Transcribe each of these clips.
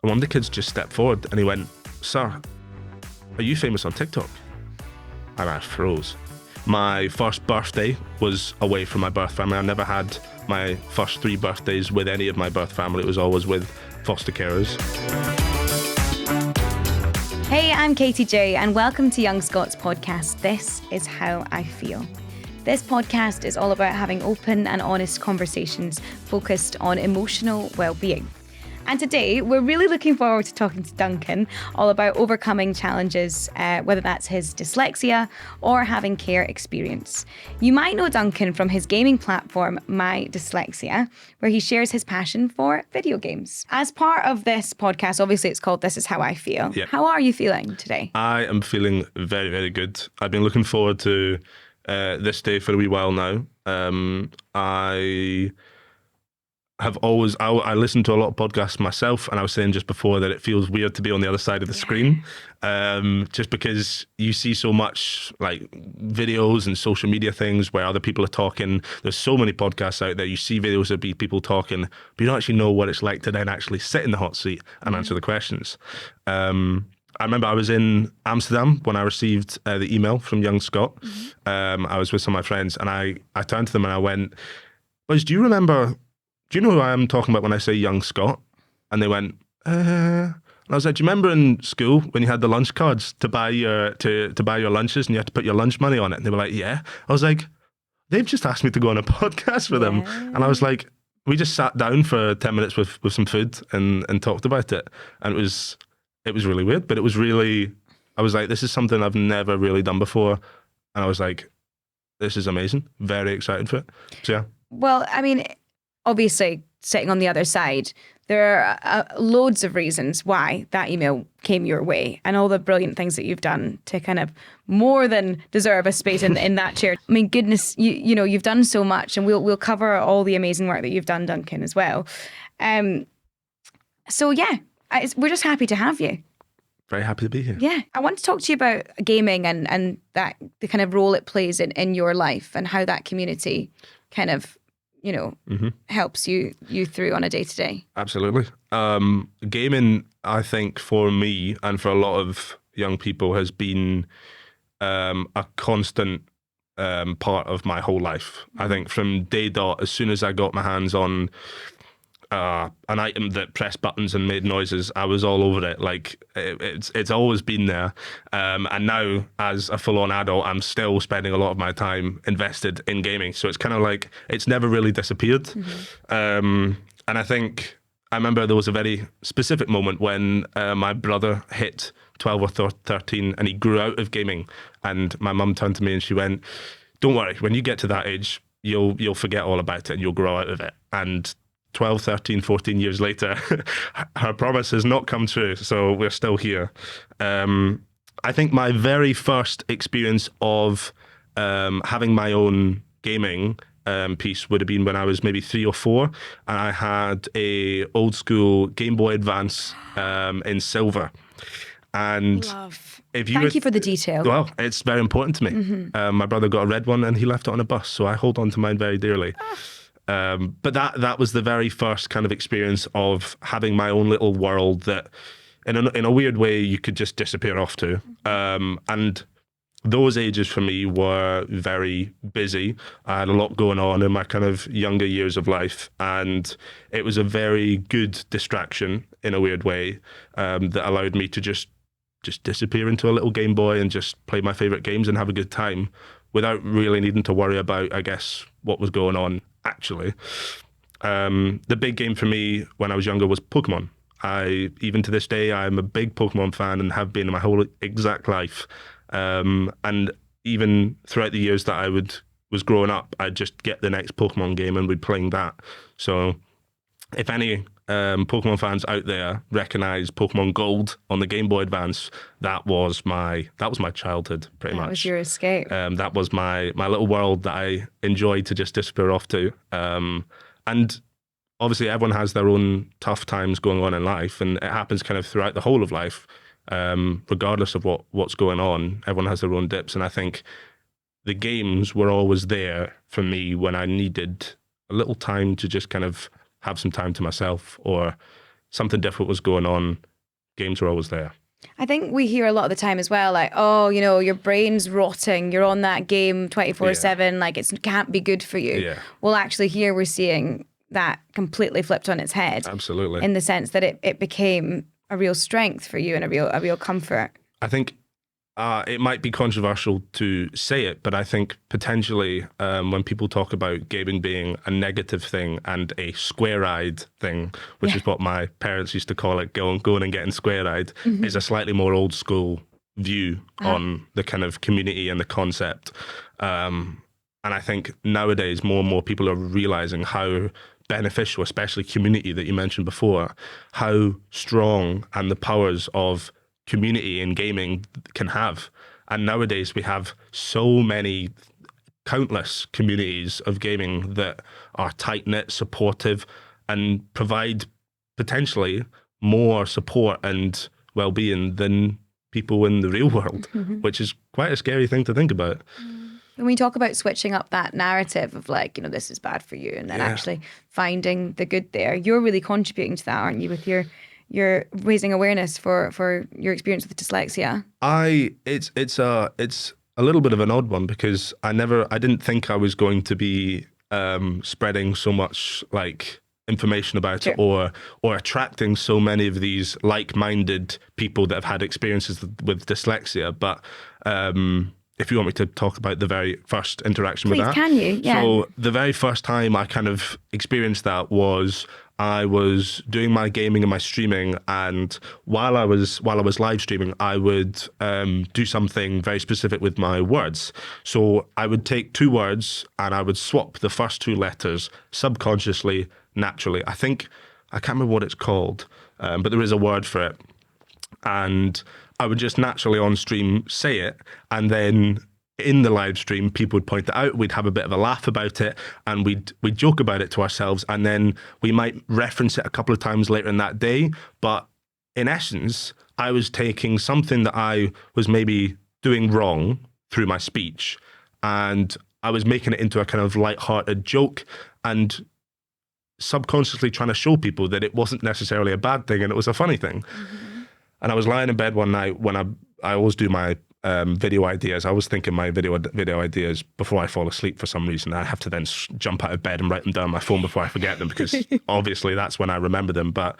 And one of the kids just stepped forward and he went, "Sir, are you famous on TikTok?" And I froze. My first birthday was away from my birth family. I never had my first 3 birthdays with any of my birth family. It was always with foster carers. Hey, I'm Katie J, and welcome to Young Scot's podcast, This Is How I Feel. This podcast is all about having open and honest conversations focused on emotional well-being. And today, we're really looking forward to talking to Duncan all about overcoming challenges, whether that's his dyslexia or having care experience. You might know Duncan from his gaming platform, MyDylsexia, where he shares his passion for video games. As part of this podcast, obviously it's called This Is How I Feel. Yeah. How are you feeling today? I am feeling very, very good. I've been looking forward to this day for a wee while now. I listen to a lot of podcasts myself, and I was saying just before that it feels weird to be on the other side of the screen, just because you see so much like videos and social media things where other people are talking. There's so many podcasts out there. You see videos of people talking, but you don't actually know what it's like to then actually sit in the hot seat and answer the questions. I remember I was in Amsterdam when I received the email from young Scot. I was with some of my friends, and I turned to them and I went, "Boys, do you know who I am talking about when I say young Scot?" And they went, And I was like, "Do you remember in school when you had the lunch cards to buy your lunches and you had to put your lunch money on it?" And they were like, "Yeah." I was like, "They've just asked me to go on a podcast with them." And I was like, we just sat down for 10 minutes with some food and talked about it. And it was really weird, but it was really, I was like, this is something I've never really done before. And I was like, this is amazing. Very excited for it. So yeah. Well, I mean, obviously, sitting on the other side, there are loads of reasons why that email came your way and all the brilliant things that you've done to kind of more than deserve a space in that chair. I mean, goodness, you know, you've done so much, and we'll cover all the amazing work that you've done, Duncan, as well. So yeah, we're just happy to have you. Very happy to be here. Yeah. I want to talk to you about gaming and that the kind of role it plays in your life and how that community kind of, you know, helps you through on a day-to-day. Absolutely. Gaming, I think, for me and for a lot of young people has been a constant part of my whole life. I think from day dot, as soon as I got my hands on an item that pressed buttons and made noises, I was all over it. Like it's always been there. And now as a full-on adult, I'm still spending a lot of my time invested in gaming. So it's kind of like, it's never really disappeared. And I think, I remember there was a very specific moment when my brother hit 12 or 13 and he grew out of gaming. And my mum turned to me and she went, "Don't worry, when you get to that age, you'll forget all about it and you'll grow out of it." And 12, 13, 14 years later, her promise has not come true, so we're still here. I think my very first experience of having my own gaming piece would have been when I was maybe 3 or 4, and I had a old school Game Boy Advance in silver. And Thank you for the detail. Well, it's very important to me. My brother got a red one and he left it on a bus, so I hold on to mine very dearly. But that was the very first kind of experience of having my own little world that in a weird way you could just disappear off to. And those ages for me were very busy. I had a lot going on in my kind of younger years of life, and it was a very good distraction in a weird way that allowed me to just disappear into a little Game Boy and just play my favorite games and have a good time without really needing to worry about, I guess, what was going on actually. The big game for me when I was younger was Pokemon. Even to this day, I'm a big Pokemon fan and have been my whole exact life. And even throughout the years that I was growing up, I'd just get the next Pokemon game and we'd playing that. So if any Pokemon fans out there recognize Pokemon Gold on the Game Boy Advance, that was my childhood, pretty much. That was your escape. That was my little world that I enjoyed to just disappear off to. And obviously everyone has their own tough times going on in life, and it happens kind of throughout the whole of life. Regardless of what's going on, everyone has their own dips. And I think the games were always there for me when I needed a little time to just kind of have some time to myself, or something different was going on, games were always there. I think we hear a lot of the time as well, like, oh, you know, your brain's rotting, you're on that game 24/7, like it can't be good for you. Yeah. Well, actually here we're seeing that completely flipped on its head. Absolutely. In the sense that it became a real strength for you and a real comfort. I think it might be controversial to say it, but I think potentially when people talk about gaming being a negative thing and a square-eyed thing, which is what my parents used to call it, going and getting square-eyed, is a slightly more old school view on the kind of community and the concept. And I think nowadays more and more people are realizing how beneficial, especially community that you mentioned before, how strong and the powers of community in gaming can have. And nowadays we have so many countless communities of gaming that are tight-knit, supportive, and provide potentially more support and well-being than people in the real world, which is quite a scary thing to think about. When we talk about switching up that narrative of like, you know, this is bad for you, and then actually finding the good there, you're really contributing to that, aren't you, with your raising awareness for your experience with dyslexia? It's a little bit of an odd one because I didn't think I was going to be spreading so much like information about it or attracting so many of these like-minded people that have had experiences with dyslexia. But if you want me to talk about the very first interaction with that. Please, can you? Yeah. So the very first time I kind of experienced that was I was doing my gaming and my streaming, and while I was live streaming, I would do something very specific with my words. So I would take two words and I would swap the first two letters subconsciously, naturally. I can't remember what it's called, but there is a word for it. And I would just naturally on stream say it, and then in the live stream, people would point it out. We'd have a bit of a laugh about it, and we'd joke about it to ourselves, and then we might reference it a couple of times later in that day. But in essence, I was taking something that I was maybe doing wrong through my speech, and I was making it into a kind of light-hearted joke, and subconsciously trying to show people that it wasn't necessarily a bad thing and it was a funny thing. And I was lying in bed one night when I always do my video ideas. I was thinking my video ideas before I fall asleep for some reason. I have to then jump out of bed and write them down on my phone before I forget them, because obviously that's when I remember them. But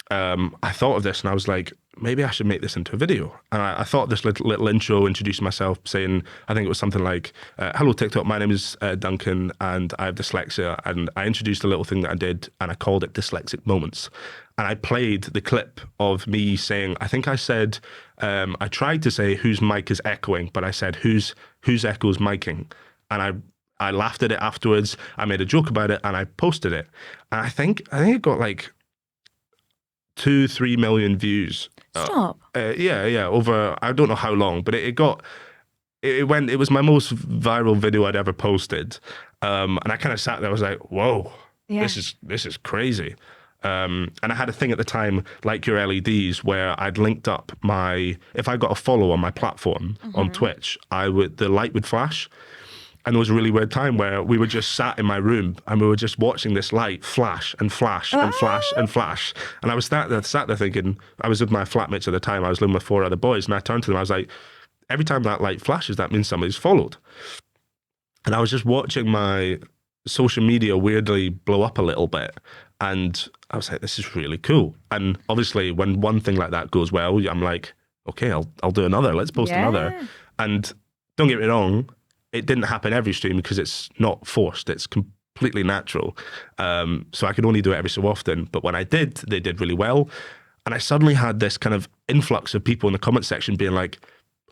I thought of this and I was like, maybe I should make this into a video. And I thought this little intro, introducing myself, saying, I think it was something like, hello TikTok, my name is Duncan and I have dyslexia. And I introduced a little thing that I did and I called it Dyslexic Moments. And I played the clip of me saying, I think I said, I tried to say whose mic is echoing, but I said whose echoes miking. And I laughed at it afterwards. I made a joke about it and I posted it. And I think it got like 2-3 million views. Stop. Yeah, over I don't know how long, but it was my most viral video I'd ever posted. And I kind of sat there, I was like, whoa, this is crazy. And I had a thing at the time, like your LEDs, where I'd linked up if I got a follow on my platform on Twitch, the light would flash. And there was a really weird time where we were just sat in my room and we were just watching this light flash and flash and flash and flash. And I was sat there thinking, I was with my flatmates at the time, I was living with 4 other boys, and I turned to them, I was like, every time that light flashes, that means somebody's followed. And I was just watching my social media weirdly blow up a little bit. And I was like, this is really cool. And obviously when one thing like that goes well, I'm like, okay, I'll do another. Let's post another. And don't get me wrong, it didn't happen every stream because it's not forced. It's completely natural. So I could only do it every so often. But when I did, they did really well. And I suddenly had this kind of influx of people in the comment section being like,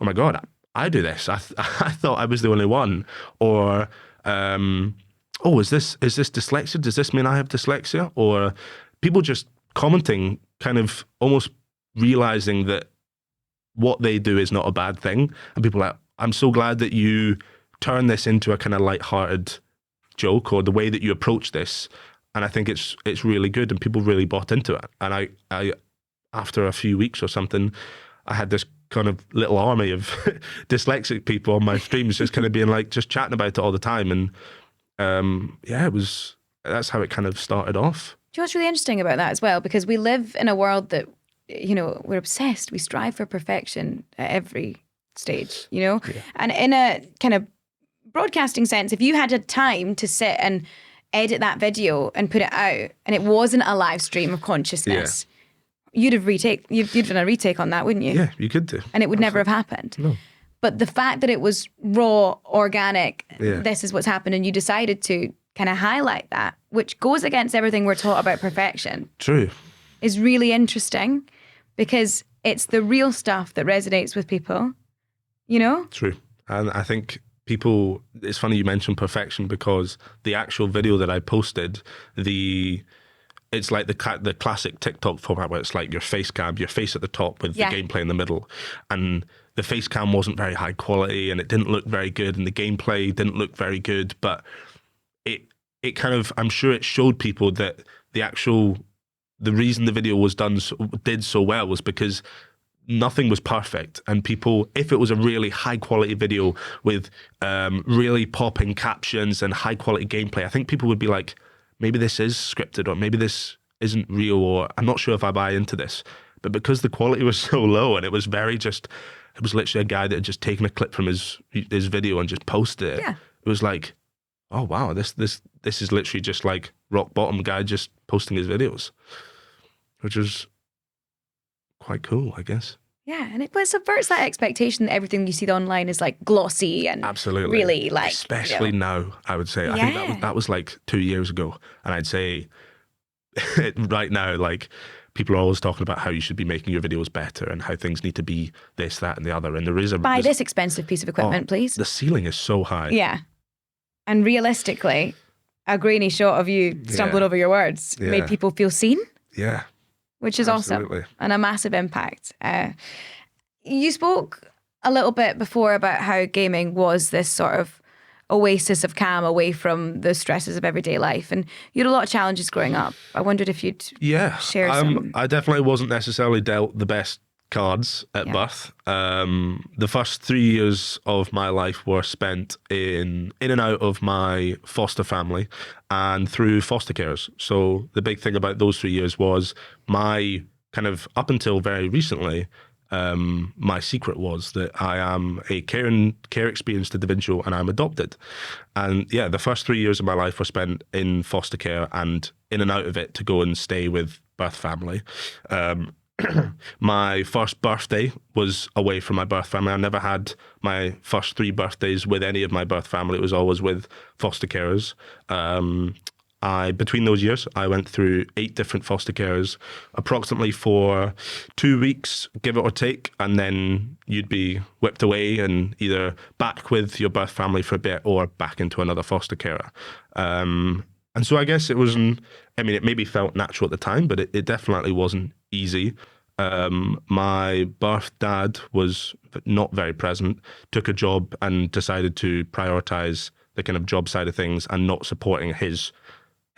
oh my God, I do this. I thought I was the only one. Or, oh, is this dyslexia? Does this mean I have dyslexia? Or people just commenting, kind of almost realizing that what they do is not a bad thing. And people are like, I'm so glad that you turn this into a kind of light-hearted joke, or the way that you approach this. And I think it's really good, and people really bought into it. And I after a few weeks or something, I had this kind of little army of dyslexic people on my streams, just kind of being like, just chatting about it all the time. And that's how it kind of started off. you know what's really interesting about that as well? Because we live in a world that, we're obsessed. We strive for perfection at every stage, Yeah. And in a kind of broadcasting sense, if you had a time to sit and edit that video and put it out and it wasn't a live stream of consciousness, you'd done a retake on that, wouldn't you? Yeah, you could do. And it would never have happened. No. But the fact that it was raw, organic, this is what's happened, and you decided to kind of highlight that, which goes against everything we're taught about perfection. True. Is really interesting because it's the real stuff that resonates with people, True. And I think people, it's funny you mentioned perfection because the actual video that I posted, it's like the classic TikTok format where it's like your face cam, your face at the top with the gameplay in the middle. And the face cam wasn't very high quality and it didn't look very good and the gameplay didn't look very good, but it kind of, I'm sure it showed people that the reason the video was did so well was because nothing was perfect, and people, if it was a really high quality video with really popping captions and high quality gameplay, I think people would be like, maybe this is scripted or maybe this isn't real, or I'm not sure if I buy into this. But because the quality was so low and it was it was literally a guy that had just taken a clip from his video and just posted it. Yeah. It was like, oh wow, this is literally just like rock bottom guy just posting his videos, which was quite cool, I guess. Yeah, and it subverts that expectation that everything you see online is like glossy and absolutely really like, especially now, I would say. I think that was like 2 years ago, and I'd say right now, like, people are always talking about how you should be making your videos better and how things need to be this, that, and the other. And buy this expensive piece of equipment, please. The ceiling is so high. Yeah. And realistically, a grainy shot of you stumbling over your words made people feel seen. Yeah. Which is awesome and a massive impact. You spoke a little bit before about how gaming was this sort of oasis of calm away from the stresses of everyday life, and you had a lot of challenges growing up. I wondered if you'd share some. I definitely wasn't necessarily dealt the best cards at birth. The first 3 years of my life were spent in and out of my foster family and through foster carers. So the big thing about those 3 years was my kind of, up until very recently, my secret was that I am a care experienced individual and I'm adopted. And yeah, the first 3 years of my life were spent in foster care and in and out of it to go and stay with birth family. My first birthday was away from my birth family. I never had my first 3 birthdays with any of my birth family. It was always with foster carers. Between those years, I went through 8 different foster carers, approximately for 2 weeks, give it or take, and then you'd be whipped away and either back with your birth family for a bit or back into another foster carer. And so I guess it wasn't, it maybe felt natural at the time, but it definitely wasn't easy. My birth dad was not very present, took a job and decided to prioritize the kind of job side of things and not supporting his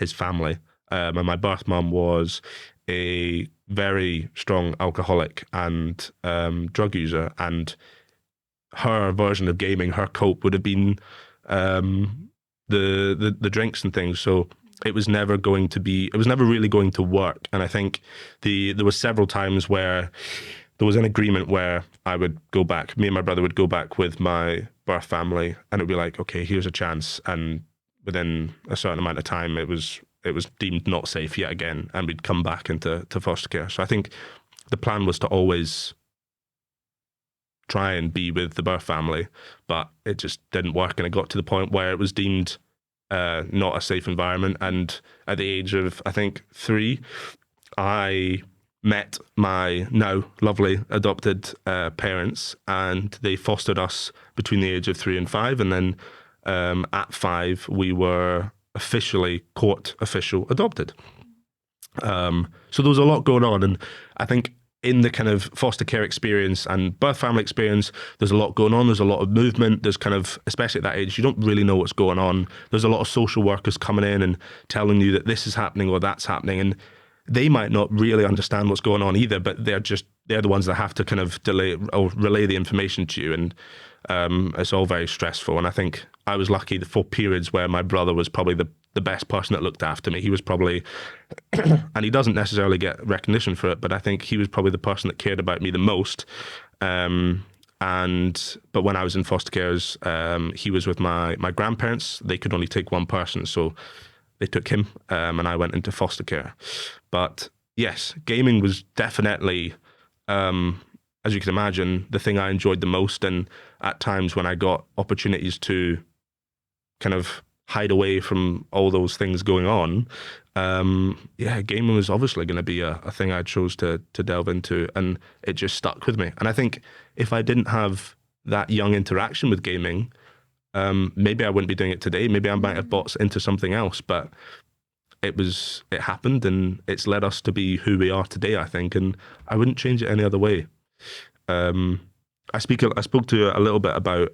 family. And my birth mum was a very strong alcoholic and drug user, and her version of gaming, her cope would have been the drinks and things. So it was never really going to work. And I think there were several times where there was an agreement where I would go back, me and my brother would go back with my birth family, and it would be like, okay, here's a chance. And within a certain amount of time, it was deemed not safe yet again, and we'd come back into foster care. So I think the plan was to always try and be with the birth family, but it just didn't work, and it got to the point where it was deemed not a safe environment. And at the age of, I think, 3, I met my now lovely adopted parents, and they fostered us between the age of 3 and 5, and then at 5 we were officially court official adopted. So there was a lot going on, and I think in the kind of foster care experience and birth family experience, there's a lot going on. There's a lot of movement. There's kind of, especially at that age, you don't really know what's going on. There's a lot of social workers coming in and telling you that this is happening or that's happening, and they might not really understand what's going on either, but they're the ones that have to kind of relay the information to you, and it's all very stressful. And I think I was lucky for periods where my brother was probably the the best person that looked after me. He was probably, and he doesn't necessarily get recognition for it, but I think he was probably the person that cared about me the most. But when I was in foster cares, he was with my grandparents. They could only take one person, so they took him, and I went into foster care. But yes, gaming was definitely, as you can imagine, the thing I enjoyed the most. And at times when I got opportunities to kind of hide away from all those things going on, gaming was obviously going to be a thing I chose to delve into, and it just stuck with me. And I think if I didn't have that young interaction with gaming, maybe I wouldn't be doing it today. Maybe I might have bought into something else, but it happened, and it's led us to be who we are today, I think, and I wouldn't change it any other way. I spoke to a little bit about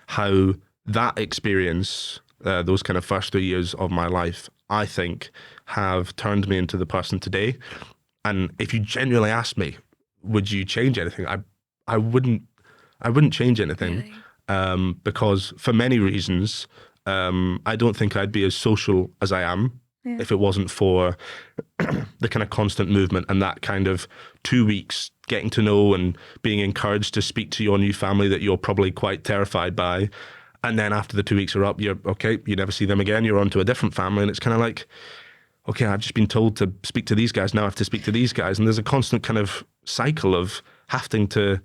how that experience, those kind of first 3 years of my life, I think have turned me into the person today. And if you genuinely ask me, would you change anything? I wouldn't change anything. Really? Because for many reasons, I don't think I'd be as social as I am if it wasn't for the kind of constant movement and that kind of 2 weeks getting to know and being encouraged to speak to your new family that you're probably quite terrified by. And then after the 2 weeks are up, you're okay, you never see them again, you're on to a different family. And it's kind of like, okay, I've just been told to speak to these guys, now I have to speak to these guys. And there's a constant kind of cycle of having to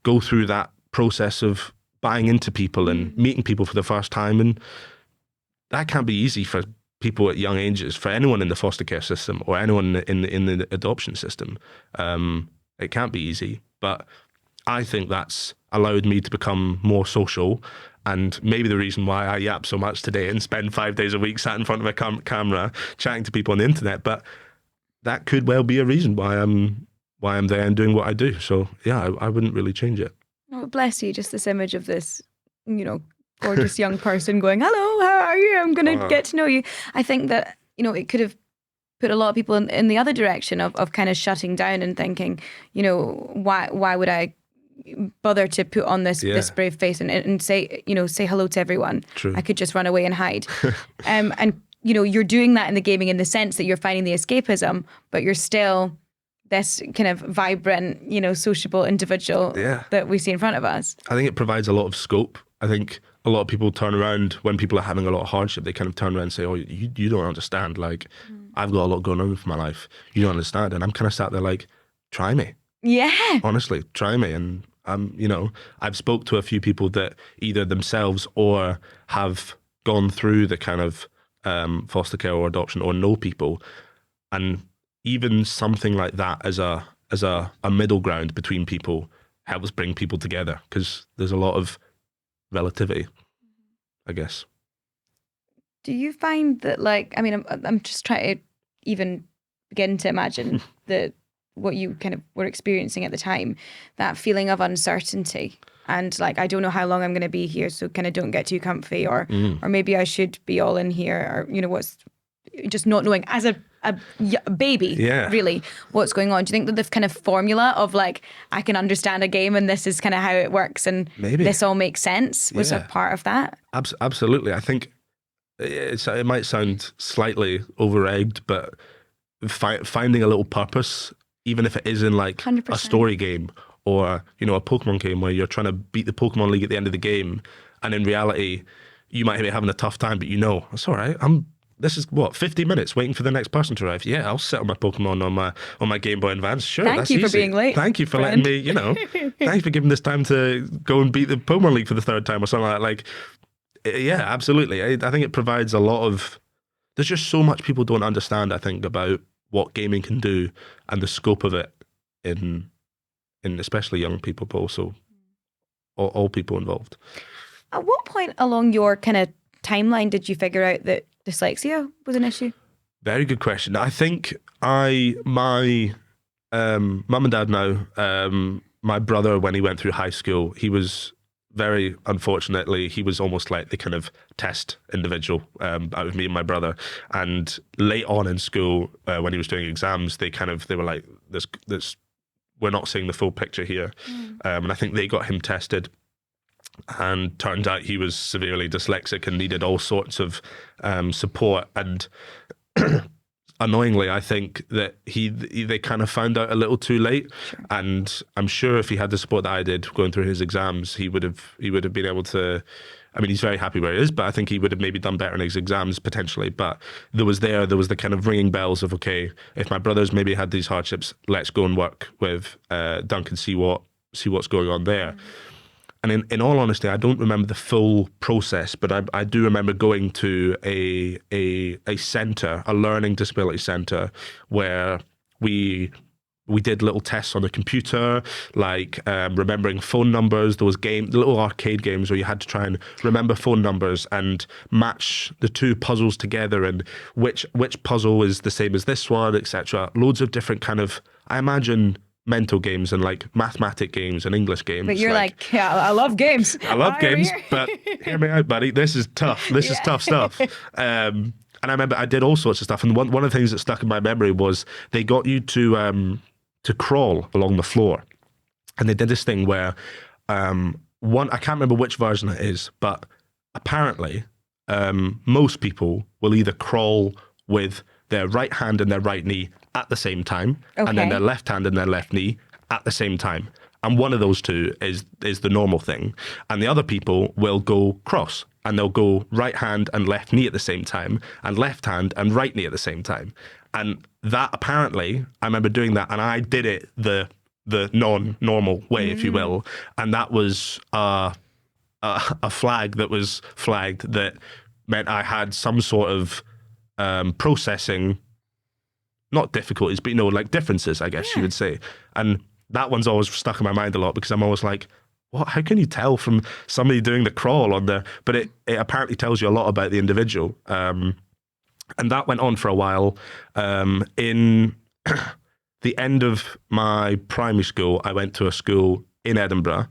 go through that process of buying into people and meeting people for the first time. And that can't be easy for people at young ages, for anyone in the foster care system or anyone in the adoption system. It can't be easy, but I think that's allowed me to become more social, and maybe the reason why I yap so much today and spend 5 days a week sat in front of a camera chatting to people on the internet. But that could well be a reason why I'm there and doing what I do. So yeah, I wouldn't really change it. Oh, bless you! Just this image of this, gorgeous young person going, "Hello, how are you? I'm going to get to know you." I think that it could have put a lot of people in the other direction of kind of shutting down and thinking, why would I bother to put on this brave face and say hello to everyone? True. I could just run away and hide. And you're doing that in the gaming in the sense that you're finding the escapism, but you're still this kind of vibrant, sociable individual that we see in front of us. I think it provides a lot of scope. I think a lot of people turn around when people are having a lot of hardship, they kind of turn around and say, oh, you don't understand. Like, I've got a lot going on with my life. You don't understand. And I'm kind of sat there like, try me. Yeah. Honestly, try me. And I've spoke to a few people that either themselves or have gone through the kind of foster care or adoption or know people, and even something like that as a middle ground between people helps bring people together, because there's a lot of relativity, I guess. Do you find that, I'm just trying to even begin to imagine what you kind of were experiencing at the time, that feeling of uncertainty and I don't know how long I'm going to be here, so kind of don't get too comfy, or maybe I should be all in here, or what's just not knowing as a baby, really, what's going on. Do you think that the kind of formula of I can understand a game and this is kind of how it works and maybe this all makes sense was a part of that? Absolutely. I think it might sound slightly over-egged, but finding a little purpose, even if it is in 100%. A story game or a Pokemon game where you're trying to beat the Pokemon League at the end of the game, and in reality you might be having a tough time, but it's all right. This is 50 minutes waiting for the next person to arrive. Yeah, I'll set up my Pokemon on my Game Boy Advance. Sure, that's easy. Thank you for being late. Thank you for letting me, thanks for giving this time to go and beat the Pokemon League for the third time or something like that. Yeah, absolutely. I think it provides a lot of. There's just so much people don't understand, I think, about what gaming can do and the scope of it in especially young people, but also all people involved. At what point along your kind of timeline did you figure out that dyslexia was an issue? Very good question. I think my mum and dad now, my brother, when he went through high school, he was very unfortunately, he was almost like the kind of test individual out of me and my brother. And late on in school, when he was doing exams, they were like, this we're not seeing the full picture here. And I think they got him tested. And turned out he was severely dyslexic and needed all sorts of support. And annoyingly, I think that they kind of found out a little too late. Sure. And I'm sure if he had the support that I did going through his exams, he would have been able to. I mean, he's very happy where he is, but I think he would have maybe done better in his exams potentially. But there was the kind of ringing bells of, okay, if my brothers maybe had these hardships, let's go and work with Duncan, see what's going on there. And in all honesty, I don't remember the full process, but I do remember going to a centre, a learning disability centre, where we did little tests on the computer, like remembering phone numbers. There was little arcade games where you had to try and remember phone numbers and match the two puzzles together, and which puzzle is the same as this one, etc. Loads of different kind of, I imagine, mental games and like mathematic games and English games. But you're like, yeah, I love games. I love games, but hear me out, buddy. This is tough. This is tough stuff. And I remember I did all sorts of stuff. And one of the things that stuck in my memory was they got you to crawl along the floor. And they did this thing where I can't remember which version it is, but apparently most people will either crawl with their right hand and their right knee at the same time, and then their left hand and their left knee at the same time. And one of those two is the normal thing. And the other people will go cross, and they'll go right hand and left knee at the same time, and left hand and right knee at the same time. And that, apparently, I remember doing that, and I did it the non-normal way, if you will. And that was a flag that was flagged that meant I had some sort of processing, not difficulties, but like differences, I guess you would say. And that one's always stuck in my mind a lot, because I'm always like, what? How can you tell from somebody doing the crawl on the? But it apparently tells you a lot about the individual. And that went on for a while. In the end of my primary school, I went to a school in Edinburgh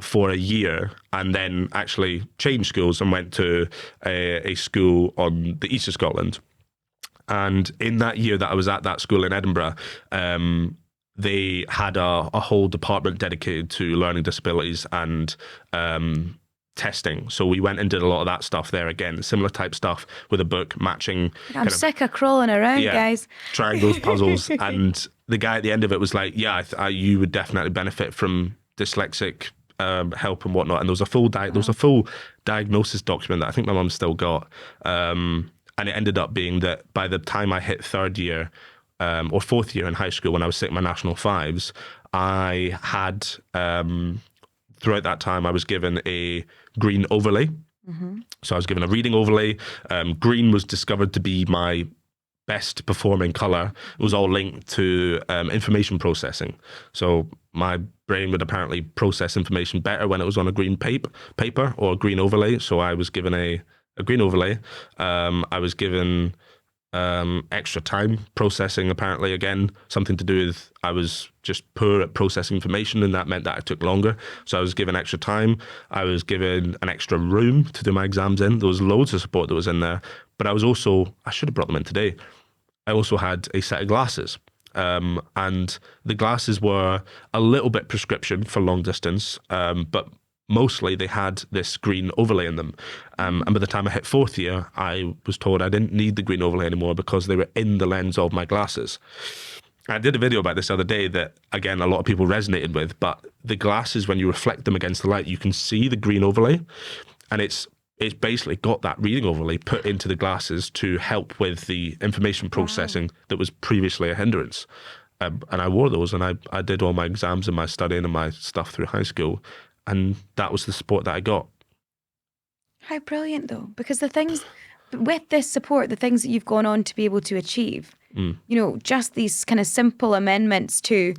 for a year, and then actually changed schools and went to a school on the east of Scotland. And in that year that I was at that school in Edinburgh, they had a whole department dedicated to learning disabilities and testing. So we went and did a lot of that stuff there again, similar type stuff with a book matching. I'm sick of crawling around, guys. Triangles, puzzles. And the guy at the end of it was like, yeah, you would definitely benefit from dyslexic help and whatnot. And there was a full diagnosis document that I think my mum still got. And it ended up being that by the time I hit third year or fourth year in high school, when I was sitting my national fives, I had, throughout that time, I was given a green overlay. Mm-hmm. So I was given a reading overlay. Green was discovered to be my best performing colour. It was all linked to information processing. So my brain would apparently process information better when it was on a green paper or a green overlay. So I was given a green overlay. I was given extra time processing, apparently, again, something to do with I was just poor at processing information, and that meant that it took longer. So I was given extra time. I was given an extra room to do my exams in. There was loads of support that was in there. But I should have brought them in today. I also had a set of glasses. And the glasses were a little bit prescription for long distance, but mostly they had this green overlay in them. And by the time I hit fourth year, I was told I didn't need the green overlay anymore because they were in the lens of my glasses. I did a video about this the other day that, again, a lot of people resonated with, but the glasses, when you reflect them against the light, you can see the green overlay, and it's basically got that reading overlay put into the glasses to help with the information processing that was previously a hindrance. And I wore those, and I did all my exams and my studying and my stuff through high school, and that was the support that I got. How brilliant, though, because the things with this support, the things that you've gone on to be able to achieve, just these kind of simple amendments to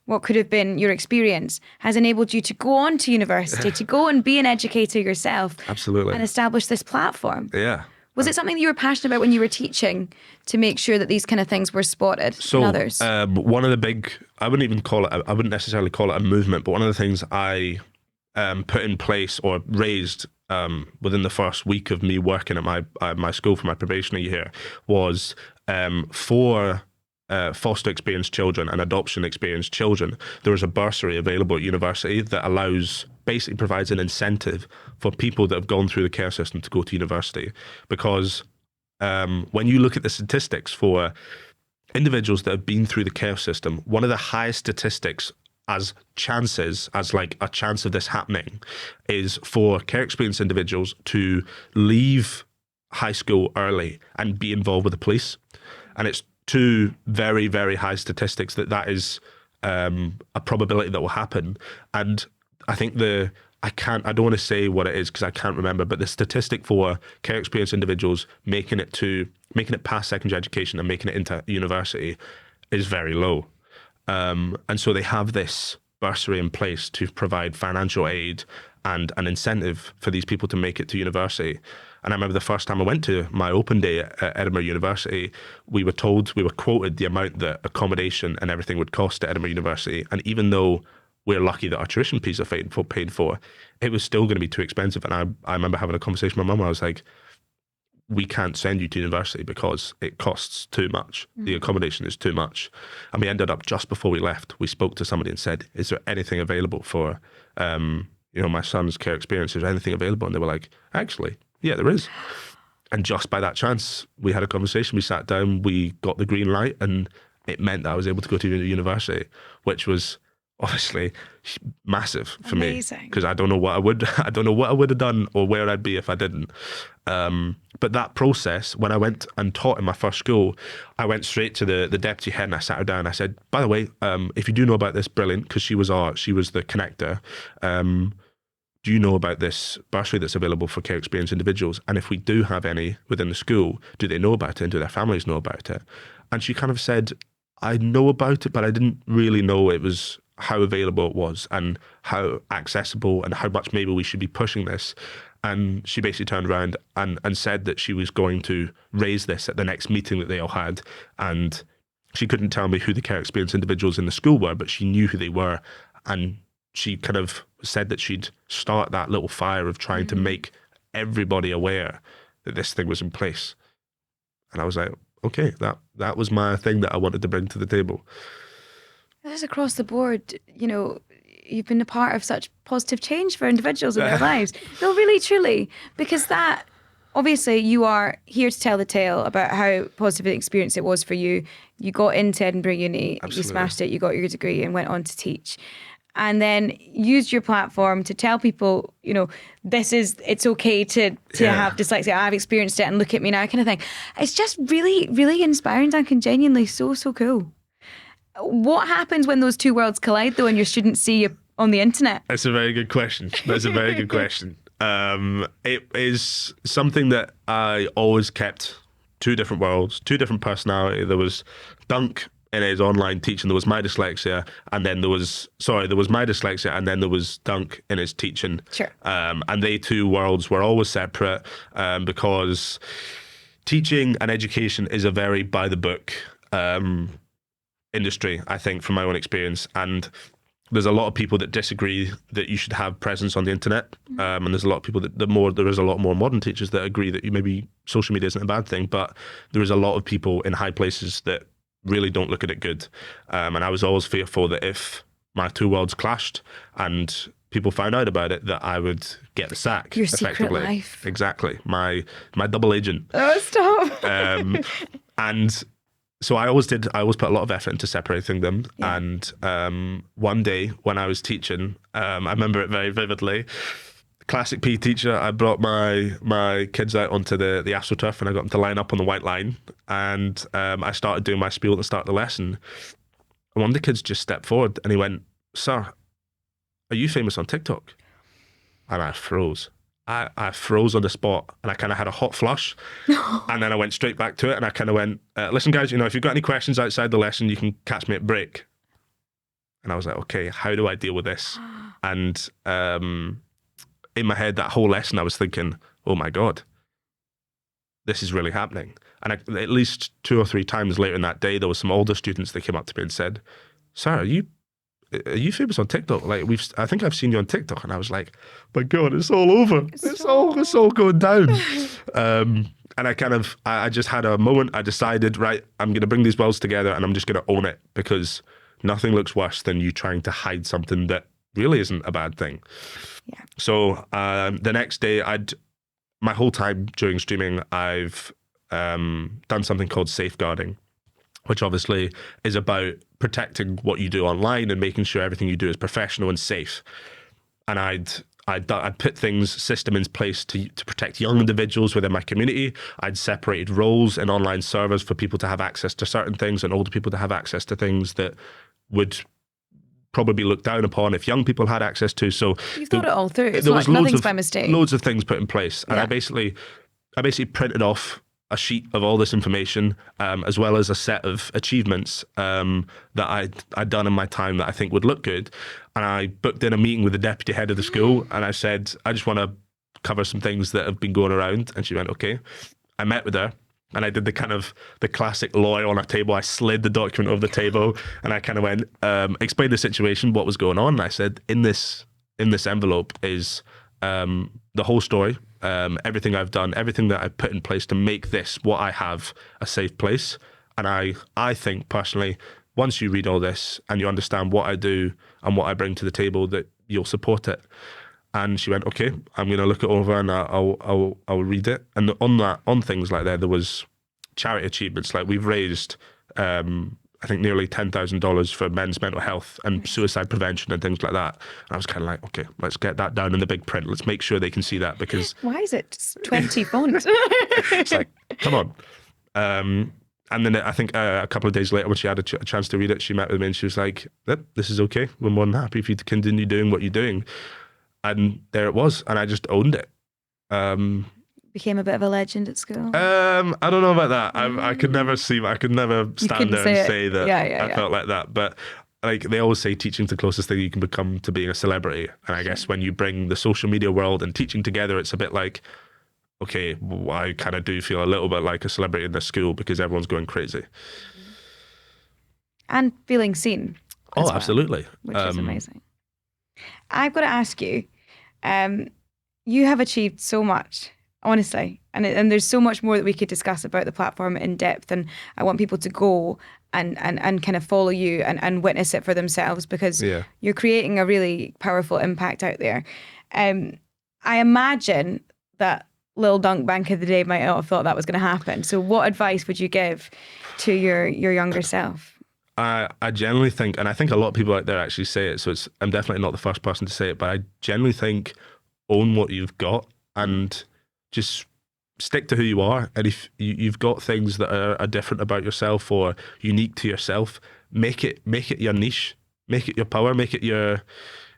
what could have been your experience has enabled you to go on to university, to go and be an educator yourself. Absolutely. And establish this platform. Yeah. Was it something that you were passionate about when you were teaching, to make sure that these kind of things were spotted in others? One of the big, I wouldn't necessarily call it a movement, but one of the things I put in place or raised within the first week of me working at my school for my probationary year was for foster experienced children and adoption experienced children, there is a bursary available at university that basically provides an incentive for people that have gone through the care system to go to university. Because when you look at the statistics for individuals that have been through the care system, one of the highest statistics as like a chance of this happening is for care experienced individuals to leave high school early and be involved with the police. And it's two very, very high statistics that is a probability that will happen. And I think I don't want to say what it is because I can't remember, but the statistic for care experienced individuals making it past secondary education and making it into university is very low. And so they have this bursary in place to provide financial aid and an incentive for these people to make it to university. And I remember the first time I went to my open day at Edinburgh University, we were quoted the amount that accommodation and everything would cost at Edinburgh University. And even though we're lucky that our tuition fees are paid for, it was still going to be too expensive. And I remember having a conversation with my mum. I was like, we can't send you to university because it costs too much. The accommodation is too much. And we ended up, just before we left, we spoke to somebody and said, is there anything available for, my son's care experience? Is there anything available? And they were like, actually, yeah, there is. And just by that chance, we had a conversation, we sat down, we got the green light, and it meant that I was able to go to university, which was obviously massive for me, because I don't know what I would have done or where I'd be if I didn't. But that process, when I went and taught in my first school, I went straight to the deputy head and I sat her down. I said, by the way, if you do know about this, brilliant, because she was the connector. Do you know about this bursary that's available for care experienced individuals? And if we do have any within the school, do they know about it and do their families know about it? And she kind of said, I know about it, but I didn't really know it was how available it was and how accessible and how much maybe we should be pushing this. And she basically turned around and said that she was going to raise this at the next meeting that they all had. And she couldn't tell me who the care experienced individuals in the school were, but she knew who they were. And she kind of said that she'd start that little fire of trying to make everybody aware that this thing was in place. And I was like, okay, that was my thing that I wanted to bring to the table. That's across the board, you've been a part of such positive change for individuals in their lives. No, really, truly, because that, obviously, you are here to tell the tale about how positive an experience it was for you. You got into Edinburgh Uni, Absolutely. You smashed it, you got your degree and went on to teach. And then used your platform to tell people, it's okay to have dyslexia. I've experienced it and look at me now kind of thing. It's just really, really inspiring, Duncan, genuinely so cool. What happens when those two worlds collide, though, and your students see you on the internet? That's a very good question. It is something that I always kept two different worlds, two different personalities. There was Dunk in his online teaching, there was MyDylsexia, and then there was MyDylsexia, and then there was Dunk in his teaching. Sure. And they two worlds were always separate because teaching and education is a very by the book industry, I think, from my own experience. And there's a lot of people that disagree that you should have presence on the internet. And there's a lot of people there is a lot more modern teachers that agree that maybe social media isn't a bad thing, but there is a lot of people in high places that really don't look at it good. And I was always fearful that if my two worlds clashed and people found out about it, that I would get the sack. Your effectively. Secret life. Exactly. My double agent. Oh, stop. And so I always put a lot of effort into separating them. Yeah. And one day when I was teaching, I remember it very vividly. Classic PE teacher, I brought my kids out onto the AstroTurf and I got them to line up on the white line. And I started doing my spiel at the start of the lesson. And one of the kids just stepped forward and he went, "Sir, are you famous on TikTok?" And I froze. I froze on the spot and I kind of had a hot flush. And then I went straight back to it and I kind of went, "Listen, guys, if you've got any questions outside the lesson, you can catch me at break." And I was like, okay, how do I deal with this? And in my head, that whole lesson, I was thinking, oh my God, this is really happening. And at least 2 or 3 times later in that day, there was some older students that came up to me and said, "Sir, are you famous on TikTok? I think I've seen you on TikTok." And I was like, my God, it's all over. It's all going down. And I just had a moment. I decided, right, I'm going to bring these worlds together and I'm just going to own it, because nothing looks worse than you trying to hide something that really isn't a bad thing. Yeah. So the next day, my whole time during streaming, I've done something called safeguarding, which obviously is about protecting what you do online and making sure everything you do is professional and safe. And I'd put system in place to protect young individuals within my community. I'd separated roles in online servers for people to have access to certain things and older people to have access to things that would probably be looked down upon if young people had access to. So you've thought it all through. It's not, nothing's by mistake. Loads of things put in place. And I basically printed off a sheet of all this information, as well as a set of achievements that I'd done in my time that I think would look good. And I booked in a meeting with the deputy head of the school, and I said, I just want to cover some things that have been going around. And she went, okay. I met with her, and I did the classic lawyer on a table. I slid the document over the table, and I kind of went, explained the situation, what was going on. And I said, in this envelope is the whole story, everything I've done, everything that I've put in place to make this, what I have, a safe place. And I think personally, once you read all this and you understand what I do and what I bring to the table, that you'll support it. And she went, okay, I'm going to look it over and I'll read it. And on things like that, there was charity achievements. Like, we've raised, I think, nearly $10,000 for men's mental health and suicide prevention and things like that. And I was kind of like, okay, let's get that down in the big print. Let's make sure they can see that, because why is it just 20 font? It's like, come on. And then I think a couple of days later, when she had a chance to read it, she met with me and she was like, yep, this is okay. We're more than happy for you to continue doing what you're doing. And there it was. And I just owned it. Became a bit of a legend at school. I don't know about that. I could never stand there and say that I felt like that. But like, they always say, teaching's the closest thing you can become to being a celebrity. And I guess when you bring the social media world and teaching together, it's a bit like, okay, well, I kind of do feel a little bit like a celebrity in this school, because everyone's going crazy. And feeling seen. Oh, absolutely. Which is amazing. I've got to ask you, you have achieved so much, honestly, and there's so much more that we could discuss about the platform in depth, and I want people to go and kind of follow you and witness it for themselves, because you're creating a really powerful impact out there. I imagine that Lil Dunk back in the day might not have thought that was going to happen. So what advice would you give to your younger self? I generally think, and I think a lot of people out there actually say it, so I'm definitely not the first person to say it, but I generally think, own what you've got and just stick to who you are. And if you've got things that are different about yourself or unique to yourself, make it your niche, make it your power, make it your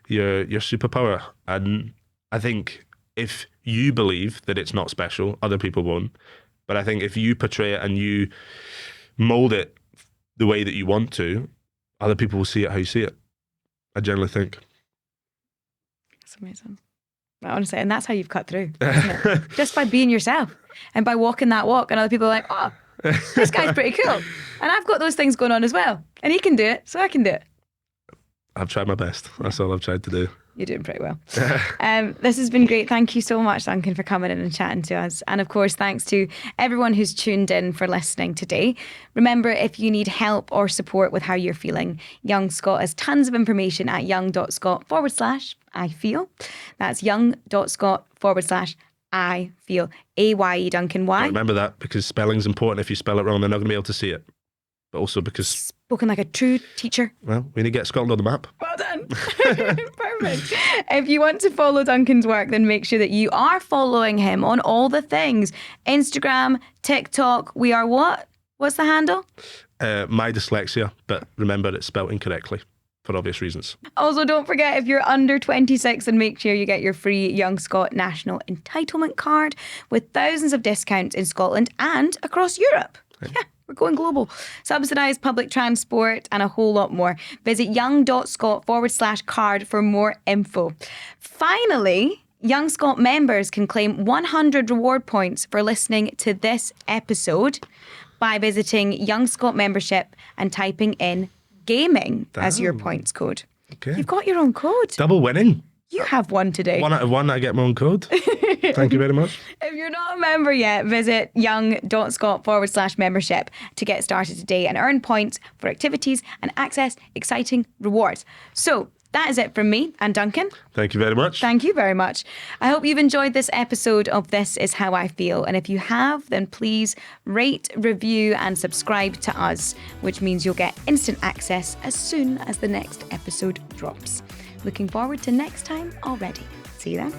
superpower. And I think if you believe that it's not special, other people won't. But I think if you portray it and you mold it the way that you want to, other people will see it how you see it. I generally think. That's amazing. Honestly, and that's how you've cut through, isn't it? Just by being yourself and by walking that walk, and other people are like, oh, this guy's pretty cool. And I've got those things going on as well. And he can do it, so I can do it. I've tried my best. That's all I've tried to do. You're doing pretty well. This has been great. Thank you so much, Duncan, for coming in and chatting to us. And of course, thanks to everyone who's tuned in for listening today. Remember, if you need help or support with how you're feeling, Young Scot has tons of information at young.scot/AyeFeel. That's young.scot/AyeFeel. A-Y-E, Duncan, why? Remember that, because spelling's important. If you spell it wrong, they're not going to be able to see it. But also because... Spoken like a true teacher. Well, we need to get Scotland on the map. Well done. Perfect. If you want to follow Duncan's work, then make sure that you are following him on all the things. Instagram, TikTok, we are what? What's the handle? MyDylsexia, but remember it's spelled incorrectly for obvious reasons. Also, don't forget, if you're under 26, then make sure you get your free Young Scot National Entitlement Card with thousands of discounts in Scotland and across Europe. Yeah. We're going global. Subsidised public transport and a whole lot more. Visit young.scot/card for more info. Finally, Young Scot members can claim 100 reward points for listening to this episode by visiting Young Scot membership and typing in gaming as your points code. Okay. You've got your own code. Double winning. You have one today. 1 out of 1, I get my own code. Thank you very much. If you're not a member yet, visit young.scot/membership to get started today and earn points for activities and access exciting rewards. So that is it from me and Duncan. Thank you very much. Thank you very much. I hope you've enjoyed this episode of This Is How I Feel. And if you have, then please rate, review and subscribe to us, which means you'll get instant access as soon as the next episode drops. Looking forward to next time already. See you then.